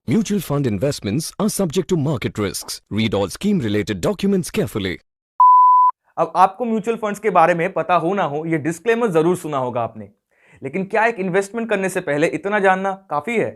Mutual fund investments are subject to market risks. Read all scheme related documents carefully. अब आपको mutual funds के बारे में पता हो ना हो, ये डिस्क्लेमर जरूर सुना होगा आपने। लेकिन क्या एक इन्वेस्टमेंट करने से पहले इतना जानना काफी है?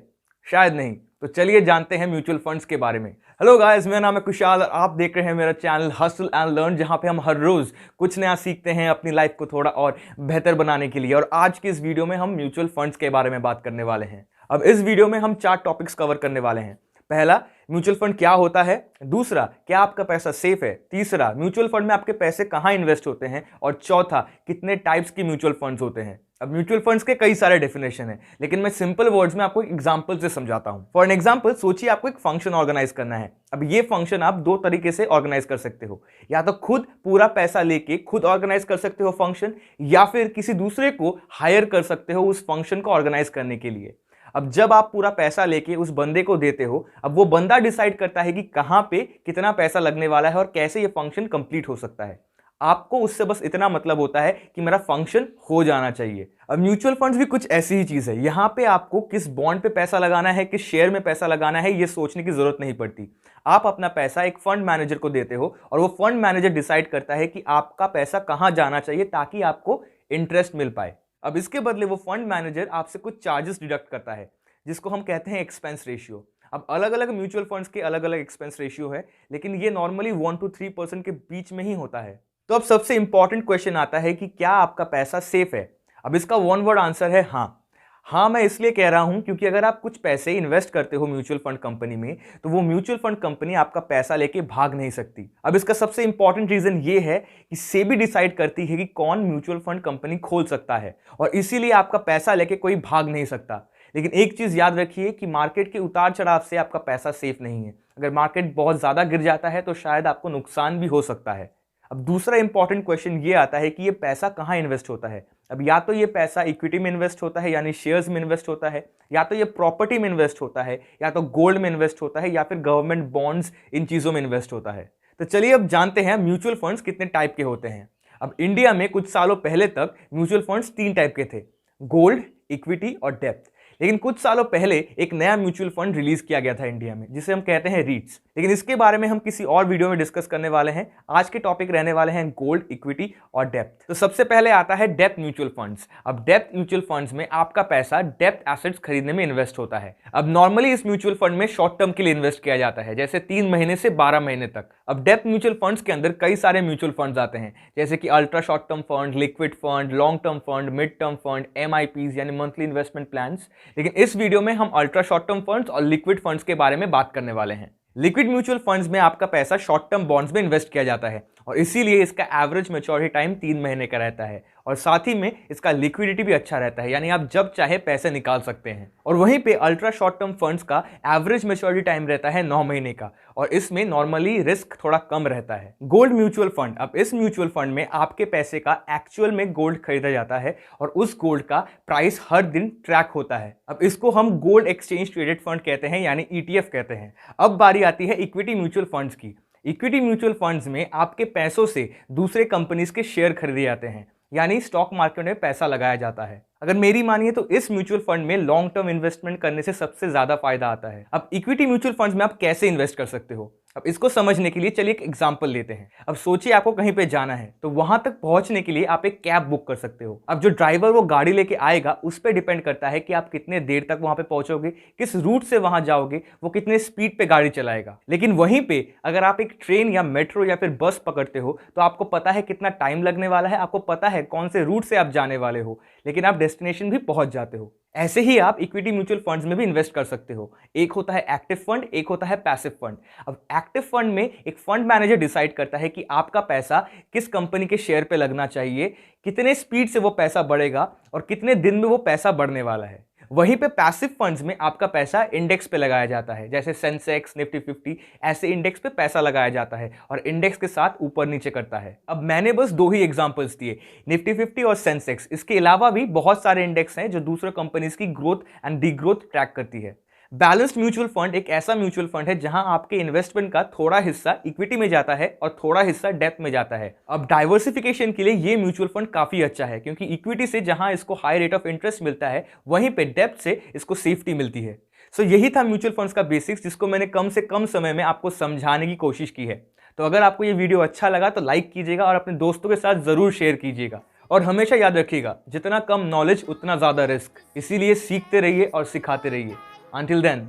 शायद नहीं। तो चलिए जानते हैं म्यूचुअल फंड्स के बारे में। हेलो गाइस, मेरा नाम है कुशाल और आप देख रहे हैं मेरा चैनल हसल एंड लर्न, जहां पे हम हर रोज कुछ नया सीखते हैं अपनी लाइफ को थोड़ा और बेहतर बनाने के लिए। और आज की इस वीडियो में हम म्यूचुअल फंड्स के बारे में बात करने वाले हैं। अब इस वीडियो में हम 4 टॉपिक्स कवर करने वाले हैं। पहला, म्यूचुअल फंड क्या होता है। दूसरा, क्या आपका पैसा सेफ है। तीसरा, म्यूचुअल फंड में आपके पैसे कहां इन्वेस्ट होते हैं। और चौथा, कितने टाइप्स की म्यूचुअल फंड्स होते हैं। अब म्यूचुअल फंड्स के कई सारे डेफिनेशन हैं, लेकिन मैं सिंपल वर्ड्स में आपको एग्जांपल से समझाता हूं। फॉर एन एग्जांपल, सोचिए आपको एक फंक्शन ऑर्गेनाइज करना है। अब ये फंक्शन आप 2 तरीके से ऑर्गेनाइज कर सकते हो। या तो खुद पूरा पैसा लेके खुद ऑर्गेनाइज कर सकते हो फंक्शन, या फिर किसी दूसरे को हायर कर सकते हो उस फंक्शन को ऑर्गेनाइज करने के लिए। अब जब आप पूरा पैसा लेके उस बंदे को देते हो, अब वो बंदा डिसाइड करता है कि कहां पे कितना पैसा लगने वाला है और कैसे ये फंक्शन कंप्लीट हो सकता है। आपको उससे बस इतना मतलब होता है कि मेरा फंक्शन हो जाना चाहिए। अब म्यूचुअल फंड्स भी कुछ ऐसी ही चीज है। यहां पे आपको किस बॉन्ड पे पैसा लगाना है, किस शेयर में पैसा लगाना है, ये सोचने की जरूरत नहीं पड़ती। आप अपना पैसा एक फंड मैनेजर को देते हो और वो फंड मैनेजर डिसाइड करता है कि आपका पैसा कहां जाना चाहिए ताकि आपको इंटरेस्ट मिल पाए। अब इसके बदले वो फंड मैनेजर आपसे कुछ चार्जेस डिडक्ट करता है, जिसको हम कहते हैं एक्सपेंस रेशियो। अब अलग अलग म्यूचुअल फंड्स के अलग अलग एक्सपेंस रेशियो है, लेकिन ये नॉर्मली 1 to 3% के बीच में ही होता है। तो अब सबसे इंपॉर्टेंट क्वेश्चन आता है कि क्या आपका पैसा सेफ है। अब इसका 1 वर्ड आंसर है हाँ। हाँ, मैं इसलिए कह रहा हूं क्योंकि अगर आप कुछ पैसे इन्वेस्ट करते हो म्यूचुअल फंड कंपनी में, तो वो म्यूचुअल फंड कंपनी आपका पैसा लेके भाग नहीं सकती। अब इसका सबसे इंपॉर्टेंट रीजन ये है कि सेबी डिसाइड करती है कि कौन म्यूचुअल फंड कंपनी खोल सकता है, और इसीलिए आपका पैसा लेके कोई भाग नहीं सकता। लेकिन एक चीज याद रखिए कि मार्केट के उतार चढ़ाव से आपका पैसा सेफ नहीं है। अगर मार्केट बहुत ज्यादा गिर जाता है तो शायद आपको नुकसान भी हो सकता है। अब दूसरा इंपॉर्टेंट क्वेश्चन ये आता है कि ये पैसा कहां इन्वेस्ट होता है। अब या तो ये पैसा इक्विटी में इन्वेस्ट होता है, यानी शेयर्स में इन्वेस्ट होता है, या तो ये प्रॉपर्टी में इन्वेस्ट होता है, या तो गोल्ड में इन्वेस्ट होता है, या फिर गवर्नमेंट बॉन्ड्स, इन चीजों में इन्वेस्ट होता है। तो चलिए अब जानते हैं म्यूचुअल फंड्स कितने टाइप के होते हैं। अब इंडिया में कुछ सालों पहले तक म्यूचुअल फंड्स 3 टाइप के थे, गोल्ड, इक्विटी और डेप्थ। लेकिन कुछ सालों पहले एक नया म्यूचुअल फंड रिलीज किया गया था इंडिया में, जिसे हम कहते हैं रीट्स। लेकिन इसके बारे में हम किसी और वीडियो में डिस्कस करने वाले हैं। आज के टॉपिक रहने वाले हैं गोल्ड, इक्विटी और डेप्थ। तो सबसे पहले आता है डेप्थ म्यूचुअल फंड्स। अब डेप्थ म्यूचुअल फंड्स में आपका पैसा डेप्थ एसेट्स खरीदने में इन्वेस्ट होता है। अब नॉर्मली इस म्यूचुअल फंड में शॉर्ट टर्म के लिए इन्वेस्ट किया जाता है, जैसे 3 महीने से 12 महीने तक। अब डेप्थ म्यूचुअल फंड्स के अंदर कई सारे म्यूचुअल फंड्स आते हैं, जैसे कि ultra short term fund, liquid fund, long term fund, mid term fund, MIPs यानी मंथली इन्वेस्टमेंट प्लान्स। लेकिन इस वीडियो में हम अल्ट्रा शॉर्ट टर्म फंड्स और लिक्विड फंड्स के बारे में बात करने वाले हैं। लिक्विड म्यूचुअल फंड्स में आपका पैसा शॉर्ट टर्म बॉन्ड्स में इन्वेस्ट किया जाता है, और इसीलिए इसका एवरेज मैच्योरिटी टाइम 3 महीने का रहता है, और साथ ही में इसका लिक्विडिटी भी अच्छा रहता है, यानी आप जब चाहे पैसे निकाल सकते हैं। और वहीं पे अल्ट्रा शॉर्ट टर्म फंड्स का एवरेज मैच्योरिटी टाइम रहता है 9 महीने का, और इसमें नॉर्मली रिस्क थोड़ा कम रहता है। गोल्ड म्यूचुअल फंड, अब इस म्यूचुअल फंड में आपके पैसे का एक्चुअल में गोल्ड खरीदा जाता है, और उस गोल्ड का प्राइस हर दिन ट्रैक होता है। अब इसको हम गोल्ड एक्सचेंज ट्रेडेड फंड कहते हैं, यानी ETF कहते हैं। अब बारी आती है इक्विटी म्यूचुअल फंड्स की। इक्विटी म्यूचुअल फंड्स में आपके पैसों से दूसरे कंपनीज के शेयर खरीदे जाते हैं, यानी स्टॉक मार्केट में पैसा लगाया जाता है। अगर मेरी मानिए तो इस म्यूचुअल फंड में लॉन्ग टर्म इन्वेस्टमेंट करने से सबसे ज्यादा फायदा आता है। अब इक्विटी म्यूचुअल फंड्स में आप कैसे इन्वेस्ट कर सकते हो, अब इसको समझने के लिए चलिए एक एग्जांपल लेते हैं। अब सोचिए आपको कहीं पे जाना है, तो वहां तक पहुंचने के लिए आप एक कैब बुक कर सकते हो। अब जो ड्राइवर वो गाड़ी लेके आएगा उस पर डिपेंड करता है कि आप कितने देर तक वहां पे पहुंचोगे, किस रूट से वहां जाओगे, वो कितने स्पीड पे गाड़ी चलाएगा। लेकिन वहीं पे अगर आप एक ट्रेन या मेट्रो या फिर बस पकड़ते हो, तो आपको पता है कितना टाइम लगने वाला है, आपको पता है कौन से रूट से आप जाने वाले हो, लेकिन आप डेस्टिनेशन भी पहुंच जाते हो। ऐसे ही आप इक्विटी म्यूचुअल फंड्स में भी इन्वेस्ट कर सकते हो। एक होता है एक्टिव फंड, एक होता है पैसिव फंड। अब एक्टिव फंड में एक फंड मैनेजर डिसाइड करता है कि आपका पैसा किस कंपनी के शेयर पे लगना चाहिए, कितने स्पीड से वो पैसा बढ़ेगा और कितने दिन में वो पैसा बढ़ने वाला है। वहीं पे पैसिव फंड्स में आपका पैसा इंडेक्स पे लगाया जाता है, जैसे सेंसेक्स, निफ्टी 50, ऐसे इंडेक्स पे पैसा लगाया जाता है और इंडेक्स के साथ ऊपर नीचे करता है। अब मैंने बस 2 ही एग्जांपल्स दिए, निफ्टी 50 और सेंसेक्स। इसके अलावा भी बहुत सारे इंडेक्स हैं जो दूसरे कंपनीज की ग्रोथ एंड डीग्रोथ ट्रैक करती है। बैलेंस्ड म्यूचुअल फंड एक ऐसा म्यूचुअल फंड है जहां आपके इन्वेस्टमेंट का थोड़ा हिस्सा इक्विटी में जाता है और थोड़ा हिस्सा डेप्थ में जाता है। अब डाइवर्सिफिकेशन के लिए ये म्यूचुअल फंड काफी अच्छा है, क्योंकि इक्विटी से जहां इसको हाई रेट ऑफ इंटरेस्ट मिलता है, वहीं पे डेप्थ से इसको सेफ्टी मिलती है। सो यही था म्यूचुअल फंड्स का बेसिक्स, जिसको मैंने कम से कम समय में आपको समझाने की कोशिश की है। तो अगर आपको ये वीडियो अच्छा लगा तो लाइक कीजिएगा और अपने दोस्तों के साथ ज़रूर शेयर कीजिएगा। और हमेशा याद रखिएगा, जितना कम नॉलेज उतना ज़्यादा रिस्क, इसीलिए सीखते रहिए और सिखाते रहिए। Until then,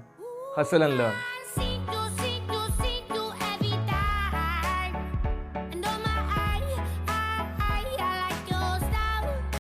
hustle and learn.